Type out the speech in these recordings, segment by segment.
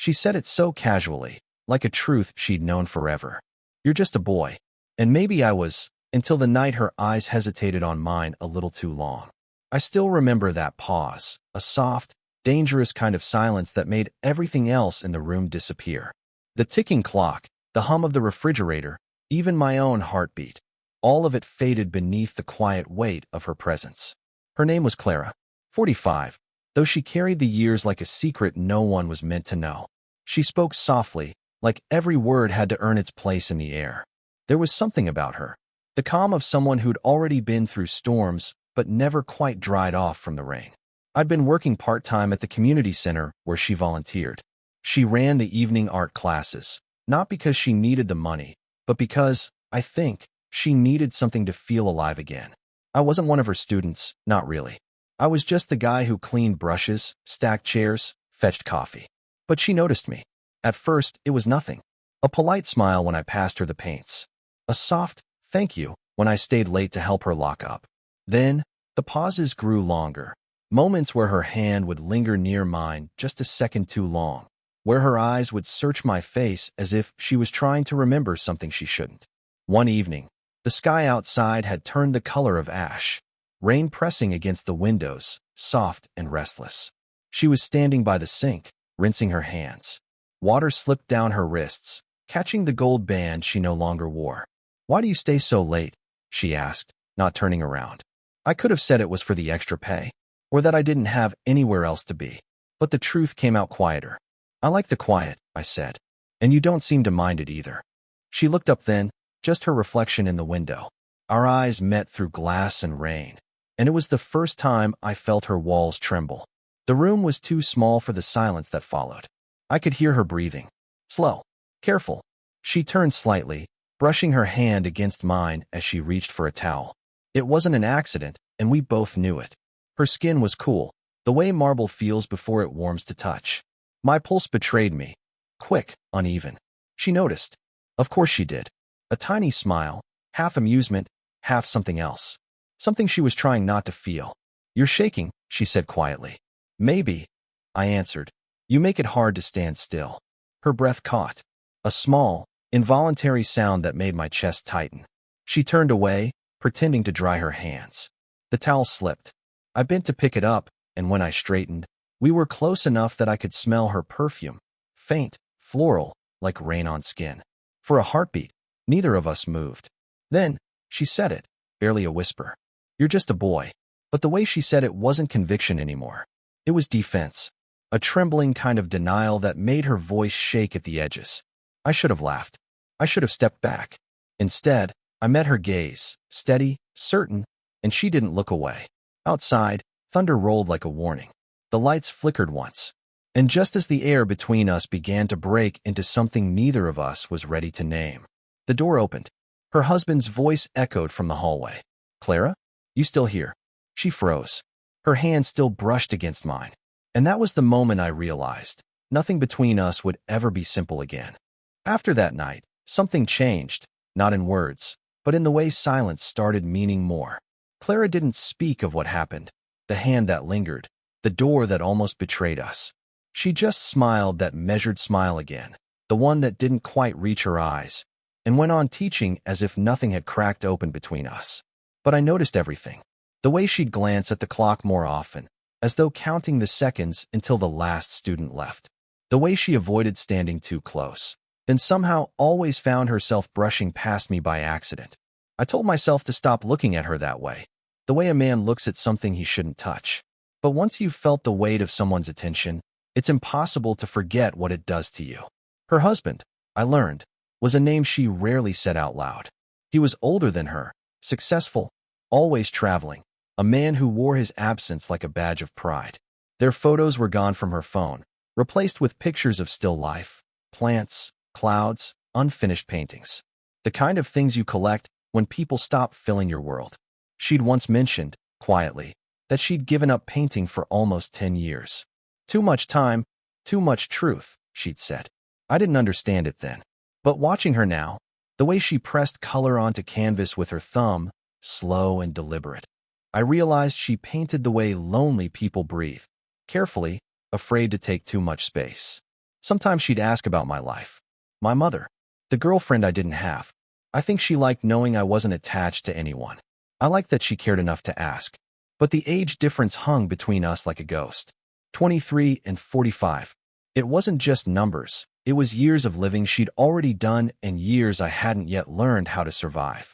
She said it so casually, like a truth she'd known forever. You're just a boy. And maybe I was, until the night her eyes hesitated on mine a little too long. I still remember that pause, a soft, dangerous kind of silence that made everything else in the room disappear. The ticking clock, the hum of the refrigerator, even my own heartbeat, all of it faded beneath the quiet weight of her presence. Her name was Clara, 45, though she carried the years like a secret no one was meant to know. She spoke softly, like every word had to earn its place in the air. There was something about her, the calm of someone who'd already been through storms but never quite dried off from the rain. I'd been working part-time at the community center where she volunteered. She ran the evening art classes, not because she needed the money, but because, I think, she needed something to feel alive again. I wasn't one of her students, not really. I was just the guy who cleaned brushes, stacked chairs, fetched coffee. But she noticed me. At first, it was nothing. A polite smile when I passed her the paints. A soft, thank you, when I stayed late to help her lock up. Then, the pauses grew longer. Moments where her hand would linger near mine just a second too long. Where her eyes would search my face as if she was trying to remember something she shouldn't. One evening, the sky outside had turned the color of ash. Rain pressing against the windows, soft and restless. She was standing by the sink, rinsing her hands. Water slipped down her wrists, catching the gold band she no longer wore. "Why do you stay so late?" she asked, not turning around. I could have said it was for the extra pay, or that I didn't have anywhere else to be. But the truth came out quieter. "I like the quiet," I said. "And you don't seem to mind it either." She looked up then, just her reflection in the window. Our eyes met through glass and rain, and it was the first time I felt her walls tremble. The room was too small for the silence that followed. I could hear her breathing. Slow, careful. She turned slightly, brushing her hand against mine as she reached for a towel. It wasn't an accident, and we both knew it. Her skin was cool, the way marble feels before it warms to touch. My pulse betrayed me. Quick, uneven. She noticed. Of course she did. A tiny smile, half amusement, half something else. Something she was trying not to feel. "You're shaking," she said quietly. "Maybe," I answered. "You make it hard to stand still." Her breath caught. A small, involuntary sound that made my chest tighten. She turned away, pretending to dry her hands. The towel slipped. I bent to pick it up, and when I straightened, we were close enough that I could smell her perfume. Faint, floral, like rain on skin. For a heartbeat, neither of us moved. Then, she said it, barely a whisper. "You're just a boy." But the way she said it wasn't conviction anymore. It was defense. A trembling kind of denial that made her voice shake at the edges. I should have laughed. I should have stepped back. Instead, I met her gaze, steady, certain, and she didn't look away. Outside, thunder rolled like a warning. The lights flickered once. And just as the air between us began to break into something neither of us was ready to name, the door opened. Her husband's voice echoed from the hallway. "Clara? You still here?" She froze. Her hand still brushed against mine. And that was the moment I realized nothing between us would ever be simple again. After that night, something changed, not in words, but in the way silence started meaning more. Clara didn't speak of what happened, the hand that lingered, the door that almost betrayed us. She just smiled that measured smile again, the one that didn't quite reach her eyes, and went on teaching as if nothing had cracked open between us. But I noticed everything. The way she'd glance at the clock more often, as though counting the seconds until the last student left. The way she avoided standing too close, then somehow always found herself brushing past me by accident. I told myself to stop looking at her that way, the way a man looks at something he shouldn't touch. But once you've felt the weight of someone's attention, it's impossible to forget what it does to you. Her husband, I learned, was a name she rarely said out loud. He was older than her, successful, always traveling, a man who wore his absence like a badge of pride. Their photos were gone from her phone, replaced with pictures of still life, plants, clouds, unfinished paintings. The kind of things you collect when people stop filling your world. She'd once mentioned, quietly, that she'd given up painting for almost 10 years. Too much time, too much truth, she'd said. I didn't understand it then. But watching her now, the way she pressed color onto canvas with her thumb, slow and deliberate, I realized she painted the way lonely people breathe, carefully, afraid to take too much space. Sometimes she'd ask about my life. My mother. The girlfriend I didn't have. I think she liked knowing I wasn't attached to anyone. I liked that she cared enough to ask. But the age difference hung between us like a ghost. 23 and 45. It wasn't just numbers. It was years of living she'd already done and years I hadn't yet learned how to survive.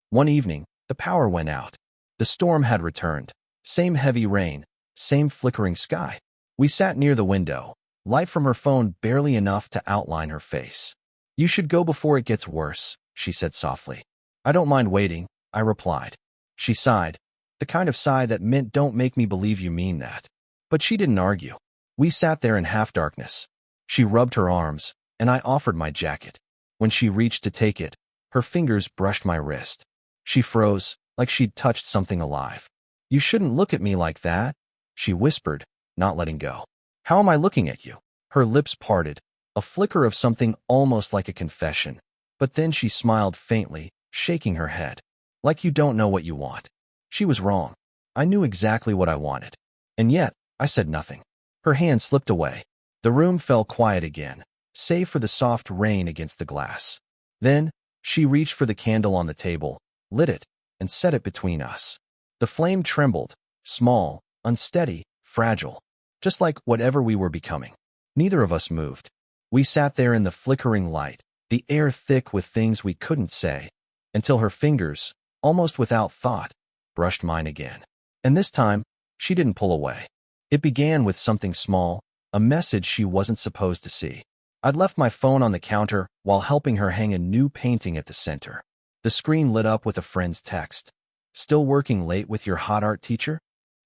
One evening, the power went out. The storm had returned. Same heavy rain, same flickering sky. We sat near the window, light from her phone barely enough to outline her face. "You should go before it gets worse," she said softly. "I don't mind waiting," I replied. She sighed, the kind of sigh that meant don't make me believe you mean that. But she didn't argue. We sat there in half-darkness. She rubbed her arms, and I offered my jacket. When she reached to take it, her fingers brushed my wrist. She froze, like she'd touched something alive. "You shouldn't look at me like that," she whispered, not letting go. "How am I looking at you?" Her lips parted, a flicker of something almost like a confession. But then she smiled faintly, shaking her head. "Like you don't know what you want." She was wrong. I knew exactly what I wanted. And yet, I said nothing. Her hand slipped away. The room fell quiet again, save for the soft rain against the glass. Then, she reached for the candle on the table, lit it, and set it between us. The flame trembled, small, unsteady, fragile, just like whatever we were becoming. Neither of us moved. We sat there in the flickering light, the air thick with things we couldn't say, until her fingers, almost without thought, brushed mine again. And this time, she didn't pull away. It began with something small, a message she wasn't supposed to see. I'd left my phone on the counter while helping her hang a new painting at the center. The screen lit up with a friend's text. "Still working late with your hot art teacher?"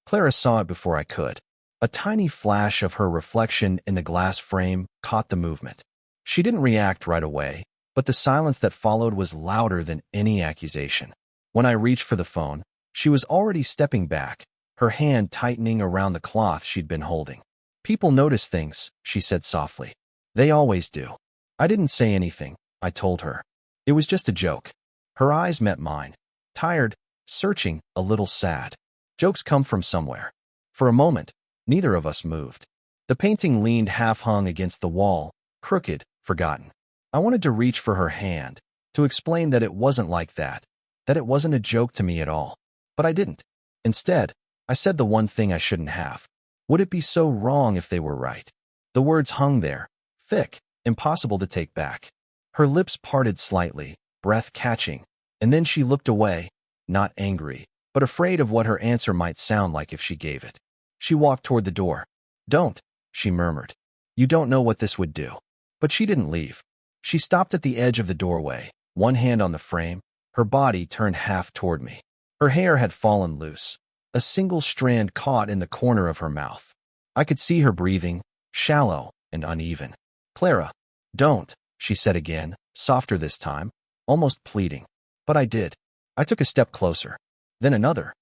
Clara saw it before I could. A tiny flash of her reflection in the glass frame caught the movement. She didn't react right away, but the silence that followed was louder than any accusation. When I reached for the phone, she was already stepping back, her hand tightening around the cloth she'd been holding. "People notice things," she said softly. "They always do." I didn't say anything, I told her. It was just a joke. Her eyes met mine, tired, searching, a little sad. Jokes come from somewhere. For a moment, neither of us moved. The painting leaned half-hung against the wall, crooked, forgotten. I wanted to reach for her hand, to explain that it wasn't like that it wasn't a joke to me at all. But I didn't. Instead, I said the one thing I shouldn't have. Would it be so wrong if they were right? The words hung there, thick, impossible to take back. Her lips parted slightly, breath catching, and then she looked away, not angry, but afraid of what her answer might sound like if she gave it. She walked toward the door. "Don't," she murmured. "You don't know what this would do." But she didn't leave. She stopped at the edge of the doorway, one hand on the frame, her body turned half toward me. Her hair had fallen loose, a single strand caught in the corner of her mouth. I could see her breathing, shallow and uneven. "Clara, don't," she said again, softer this time, almost pleading. But I did. I took a step closer, then another.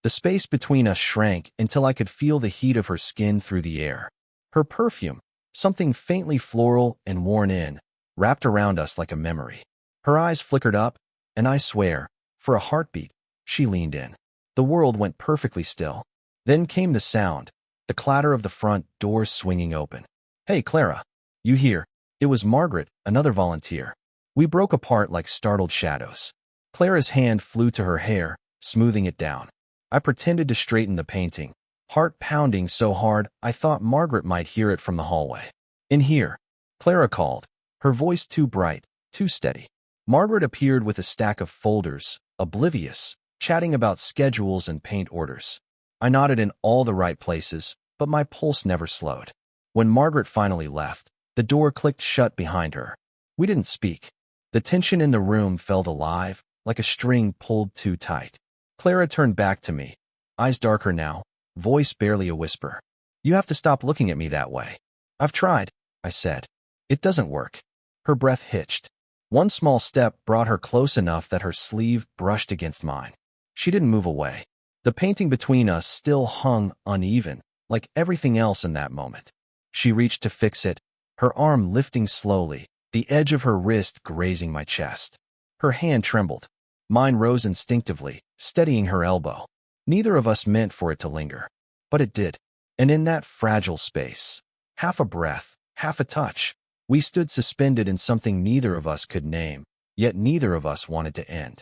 The space between us shrank until I could feel the heat of her skin through the air. Her perfume, something faintly floral and worn in, wrapped around us like a memory. Her eyes flickered up, and I swear, for a heartbeat, she leaned in. The world went perfectly still. Then came the sound, the clatter of the front door swinging open. "Hey, Clara, you here?" It was Margaret, another volunteer. We broke apart like startled shadows. Clara's hand flew to her hair, smoothing it down. I pretended to straighten the painting, heart pounding so hard I thought Margaret might hear it from the hallway. "In here," Clara called, her voice too bright, too steady. Margaret appeared with a stack of folders, oblivious, chatting about schedules and paint orders. I nodded in all the right places, but my pulse never slowed. When Margaret finally left, the door clicked shut behind her. We didn't speak. The tension in the room felt alive, like a string pulled too tight. Clara turned back to me, eyes darker now, voice barely a whisper. "You have to stop looking at me that way." "I've tried," I said. "It doesn't work." Her breath hitched. One small step brought her close enough that her sleeve brushed against mine. She didn't move away. The painting between us still hung uneven, like everything else in that moment. She reached to fix it, her arm lifting slowly, the edge of her wrist grazing my chest. Her hand trembled. Mine rose instinctively, steadying her elbow. Neither of us meant for it to linger. But it did. And in that fragile space, half a breath, half a touch, We stood suspended in something neither of us could name, yet neither of us wanted to end.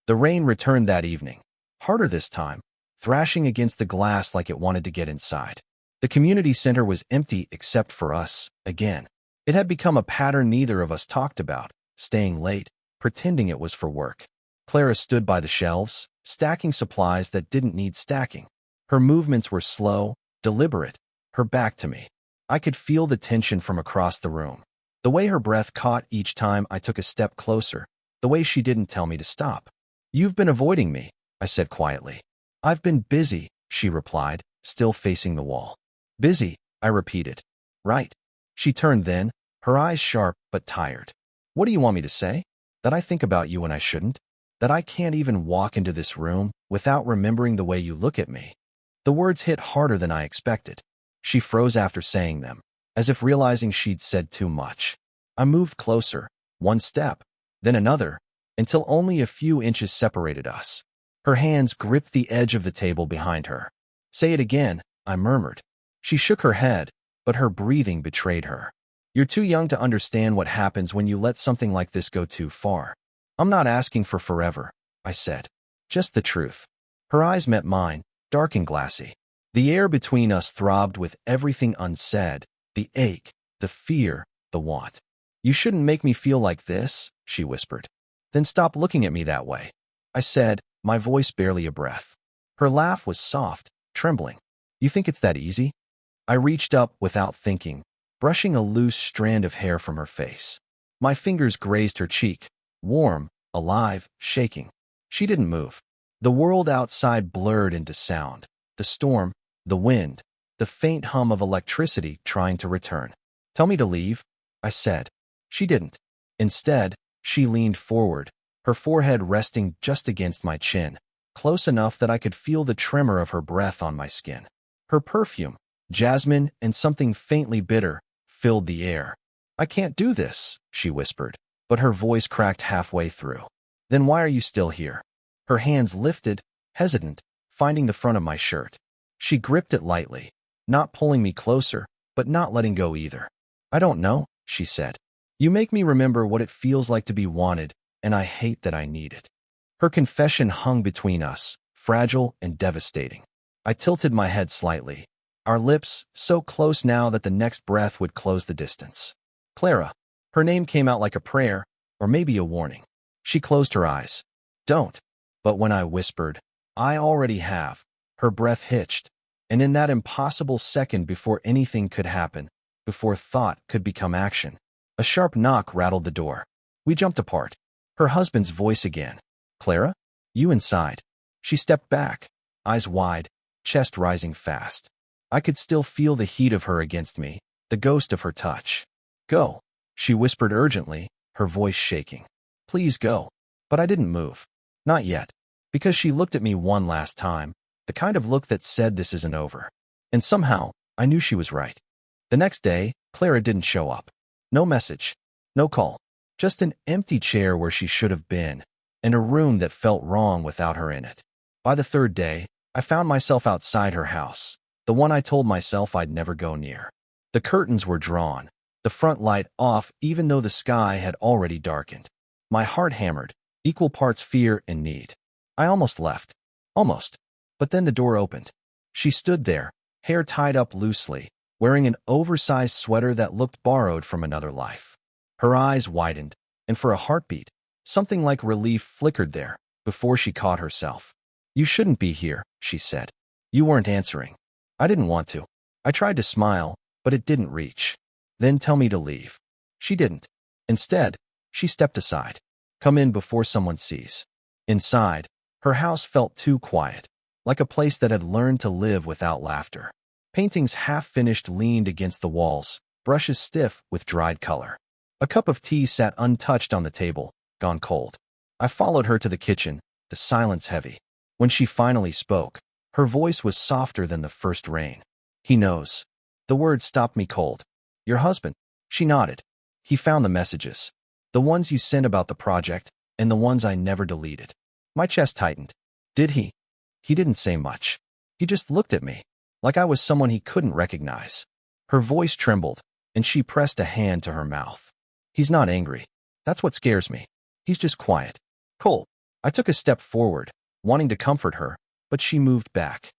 The rain returned that evening, harder this time, thrashing against the glass like it wanted to get inside. The community center was empty except for us, again. It had become a pattern neither of us talked about, staying late, pretending it was for work. Clara stood by the shelves, stacking supplies that didn't need stacking. Her movements were slow, deliberate, her back to me. I could feel the tension from across the room. The way her breath caught each time I took a step closer, the way she didn't tell me to stop. "You've been avoiding me," I said quietly. "I've been busy," she replied, still facing the wall. "Busy," I repeated. "Right." She turned then, her eyes sharp but tired. "What do you want me to say? That I think about you when I shouldn't? That I can't even walk into this room without remembering the way you look at me?" The words hit harder than I expected. She froze after saying them, as if realizing she'd said too much. I moved closer, one step, then another, until only a few inches separated us. Her hands gripped the edge of the table behind her. "Say it again," I murmured. She shook her head, but her breathing betrayed her. "You're too young to understand what happens when you let something like this go too far. I'm not asking for forever," I said. "Just the truth." Her eyes met mine, dark and glassy. The air between us throbbed with everything unsaid, the ache, the fear, the want. "You shouldn't make me feel like this," she whispered. "Then stop looking at me that way," I said, my voice barely a breath. Her laugh was soft, trembling. "You think it's that easy?" I reached up without thinking, brushing a loose strand of hair from her face. My fingers grazed her cheek, warm, alive, shaking. She didn't move. The world outside blurred into sound. The storm, the wind, the faint hum of electricity trying to return. "Tell me to leave," I said. She didn't. Instead, she leaned forward, her forehead resting just against my chin, close enough that I could feel the tremor of her breath on my skin. Her perfume, jasmine and something faintly bitter, filled the air. "I can't do this," she whispered, but her voice cracked halfway through. "Then why are you still here?" Her hands lifted, hesitant, finding the front of my shirt. She gripped it lightly, not pulling me closer, but not letting go either. "I don't know," she said. "You make me remember what it feels like to be wanted, and I hate that I need it." Her confession hung between us, fragile and devastating. I tilted my head slightly, our lips so close now that the next breath would close the distance. "Clara." Her name came out like a prayer, or maybe a warning. She closed her eyes. "Don't." But when I whispered, "I already have," her breath hitched, and in that impossible second before anything could happen, before thought could become action, a sharp knock rattled the door. We jumped apart. Her husband's voice again. "Clara? You inside?" She stepped back, eyes wide, chest rising fast. I could still feel the heat of her against me, the ghost of her touch. "Go," she whispered urgently, her voice shaking. "Please go." But I didn't move. Not yet. Because she looked at me one last time, the kind of look that said this isn't over. And somehow, I knew she was right. The next day, Clara didn't show up. No message. No call. Just an empty chair where she should have been, and a room that felt wrong without her in it. By the third day, I found myself outside her house, the one I told myself I'd never go near. The curtains were drawn, the front light off even though the sky had already darkened. My heart hammered, equal parts fear and need. I almost left. Almost. But then the door opened. She stood there, hair tied up loosely, wearing an oversized sweater that looked borrowed from another life. Her eyes widened, and for a heartbeat, something like relief flickered there before she caught herself. "You shouldn't be here," she said. "You weren't answering." I didn't want to. I tried to smile, but it didn't reach. "Then tell me to leave." She didn't. Instead, she stepped aside. "Come in before someone sees." Inside, her house felt too quiet, like a place that had learned to live without laughter. Paintings half-finished leaned against the walls, brushes stiff with dried color. A cup of tea sat untouched on the table, gone cold. I followed her to the kitchen, the silence heavy. When she finally spoke, her voice was softer than the first rain. "He knows." The words stopped me cold. "Your husband?" She nodded. "He found the messages. The ones you sent about the project, and the ones I never deleted." My chest tightened. "Did he?" He didn't say much. He just looked at me, like I was someone he couldn't recognize. Her voice trembled, and she pressed a hand to her mouth. He's not angry. That's what scares me. He's just quiet. Cold. I took a step forward, wanting to comfort her, but she moved back.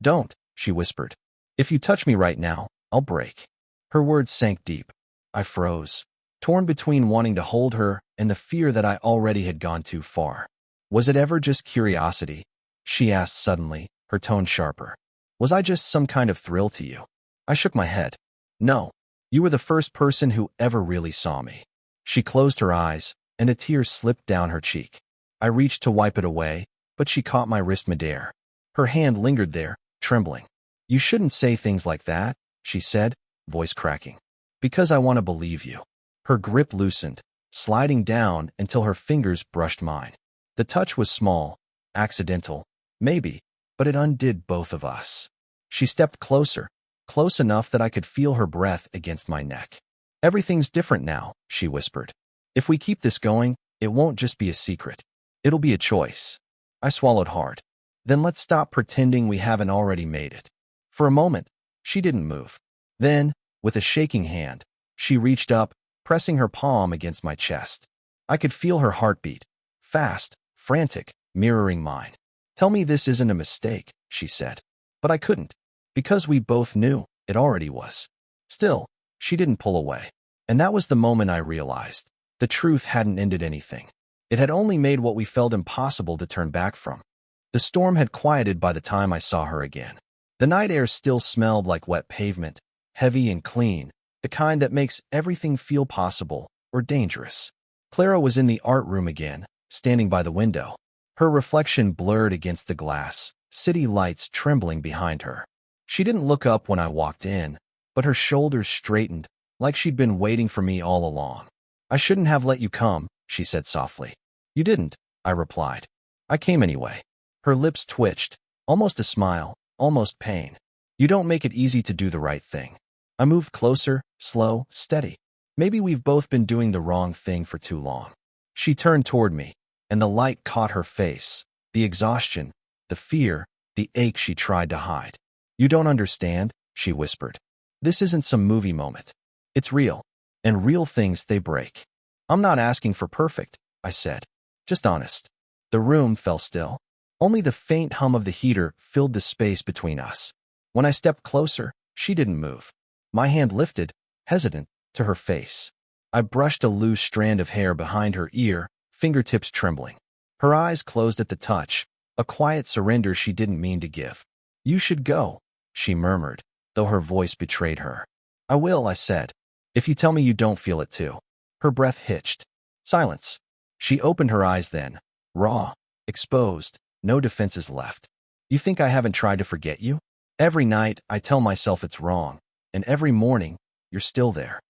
Don't, she whispered. If you touch me right now, I'll break. Her words sank deep. I froze, torn between wanting to hold her and the fear that I already had gone too far. Was it ever just curiosity? She asked suddenly, her tone sharper. Was I just some kind of thrill to you? I shook my head. No, you were the first person who ever really saw me. She closed her eyes, and a tear slipped down her cheek. I reached to wipe it away, but she caught my wrist midair. Her hand lingered there, trembling. You shouldn't say things like that, she said, voice cracking. Because I want to believe you. Her grip loosened, sliding down until her fingers brushed mine. The touch was small, accidental, maybe, but it undid both of us. She stepped closer, close enough that I could feel her breath against my neck. Everything's different now, she whispered. If we keep this going, it won't just be a secret. It'll be a choice. I swallowed hard. Then let's stop pretending we haven't already made it. For a moment, she didn't move. Then, with a shaking hand, she reached up, pressing her palm against my chest. I could feel her heartbeat, fast, frantic, mirroring mine. Tell me this isn't a mistake, she said. But I couldn't, because we both knew it already was. Still, she didn't pull away. And that was the moment I realized. The truth hadn't ended anything. It had only made what we felt impossible to turn back from. The storm had quieted by the time I saw her again. The night air still smelled like wet pavement, heavy and clean, the kind that makes everything feel possible or dangerous. Clara was in the art room again, standing by the window. Her reflection blurred against the glass, city lights trembling behind her. She didn't look up when I walked in, but her shoulders straightened, like she'd been waiting for me all along. I shouldn't have let you come, she said softly. You didn't, I replied. I came anyway. Her lips twitched, almost a smile, almost pain. You don't make it easy to do the right thing. I moved closer, slow, steady. Maybe we've both been doing the wrong thing for too long. She turned toward me, and the light caught her face, the exhaustion, the fear, the ache she tried to hide. You don't understand, she whispered. This isn't some movie moment. It's real, and real things, they break. I'm not asking for perfect, I said. Just honest. The room fell still. Only the faint hum of the heater filled the space between us. When I stepped closer, she didn't move. My hand lifted, hesitant, to her face. I brushed a loose strand of hair behind her ear, fingertips trembling. Her eyes closed at the touch, a quiet surrender she didn't mean to give. You should go, she murmured, though her voice betrayed her. I will, I said, if you tell me you don't feel it too. Her breath hitched. Silence. She opened her eyes then, raw, exposed, no defenses left. You think I haven't tried to forget you? Every night, I tell myself it's wrong, and every morning, you're still there.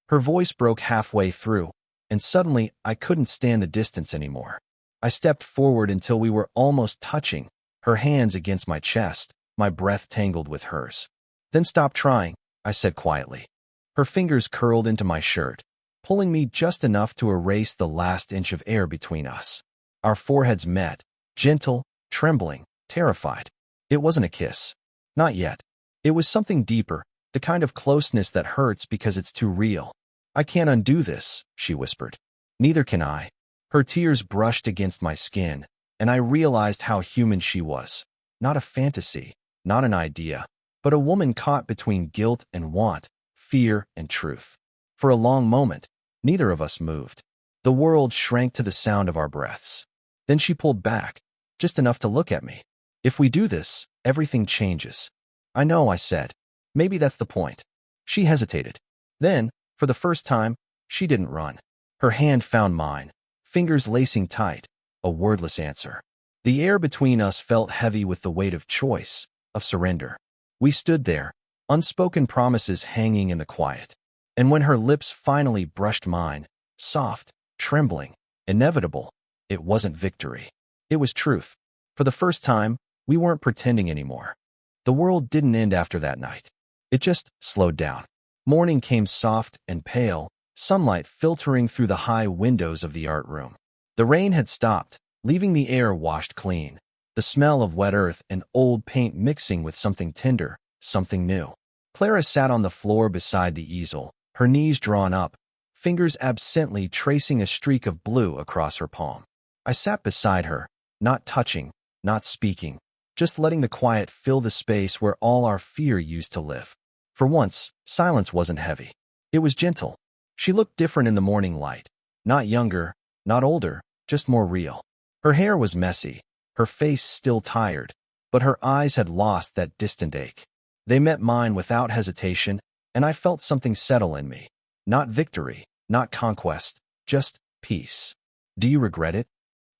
Her voice broke halfway through, and suddenly I couldn't stand the distance anymore. I stepped forward until we were almost touching, her hands against my chest, my breath tangled with hers. Then stop trying, I said quietly. Her fingers curled into my shirt, pulling me just enough to erase the last inch of air between us. Our foreheads met, gentle, trembling, terrified. It wasn't a kiss. Not yet. It was something deeper, the kind of closeness that hurts because it's too real. I can't undo this, she whispered. Neither can I. Her tears brushed against my skin, and I realized how human she was. Not a fantasy, not an idea, but a woman caught between guilt and want, fear and truth. For a long moment, neither of us moved. The world shrank to the sound of our breaths. Then she pulled back, just enough to look at me. If we do this, everything changes. I know, I said. Maybe that's the point. She hesitated. Then, for the first time, she didn't run. Her hand found mine, fingers lacing tight, a wordless answer. The air between us felt heavy with the weight of choice, of surrender. We stood there, unspoken promises hanging in the quiet. And when her lips finally brushed mine, soft, trembling, inevitable, it wasn't victory. It was truth. For the first time, we weren't pretending anymore. The world didn't end after that night. It just slowed down. Morning came soft and pale, sunlight filtering through the high windows of the art room. The rain had stopped, leaving the air washed clean, the smell of wet earth and old paint mixing with something tender, something new. Clara sat on the floor beside the easel, her knees drawn up, fingers absently tracing a streak of blue across her palm. I sat beside her, not touching, not speaking, just letting the quiet fill the space where all our fear used to live. For once, silence wasn't heavy. It was gentle. She looked different in the morning light. Not younger, not older, just more real. Her hair was messy, her face still tired, but her eyes had lost that distant ache. They met mine without hesitation, and I felt something settle in me. Not victory, not conquest, just peace. Do you regret it?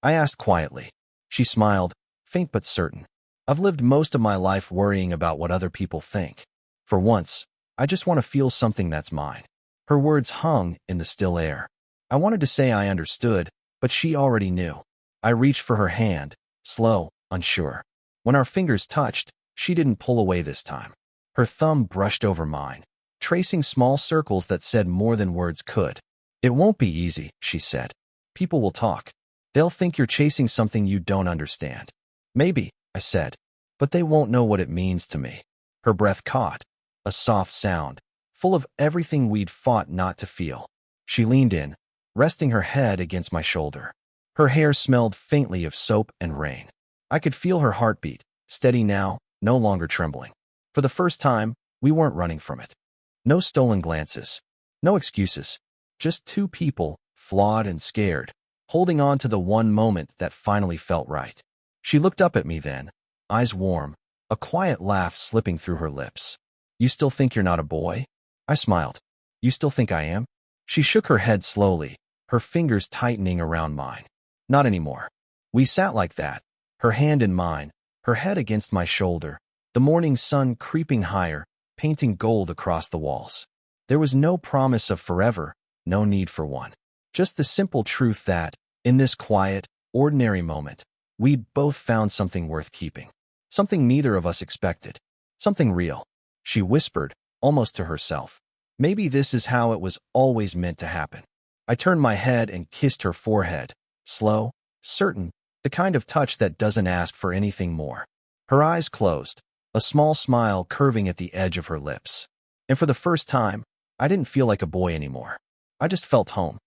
I asked quietly. She smiled, faint but certain. I've lived most of my life worrying about what other people think. For once, I just want to feel something that's mine. Her words hung in the still air. I wanted to say I understood, but she already knew. I reached for her hand, slow, unsure. When our fingers touched, she didn't pull away this time. Her thumb brushed over mine, tracing small circles that said more than words could. It won't be easy, she said. People will talk. They'll think you're chasing something you don't understand. Maybe, I said, but they won't know what it means to me. Her breath caught, a soft sound, full of everything we'd fought not to feel. She leaned in, resting her head against my shoulder. Her hair smelled faintly of soap and rain. I could feel her heartbeat, steady now, no longer trembling. For the first time, we weren't running from it. No stolen glances, no excuses, just two people, flawed and scared, holding on to the one moment that finally felt right. She looked up at me then, eyes warm, a quiet laugh slipping through her lips. You still think you're not a boy? I smiled. You still think I am? She shook her head slowly, her fingers tightening around mine. Not anymore. We sat like that, her hand in mine, her head against my shoulder, the morning sun creeping higher, painting gold across the walls. There was no promise of forever, no need for one. Just the simple truth that, in this quiet, ordinary moment, we'd both found something worth keeping. Something neither of us expected. Something real. She whispered, almost to herself. Maybe this is how it was always meant to happen. I turned my head and kissed her forehead, slow, certain, the kind of touch that doesn't ask for anything more. Her eyes closed, a small smile curving at the edge of her lips. And for the first time, I didn't feel like a boy anymore. I just felt home.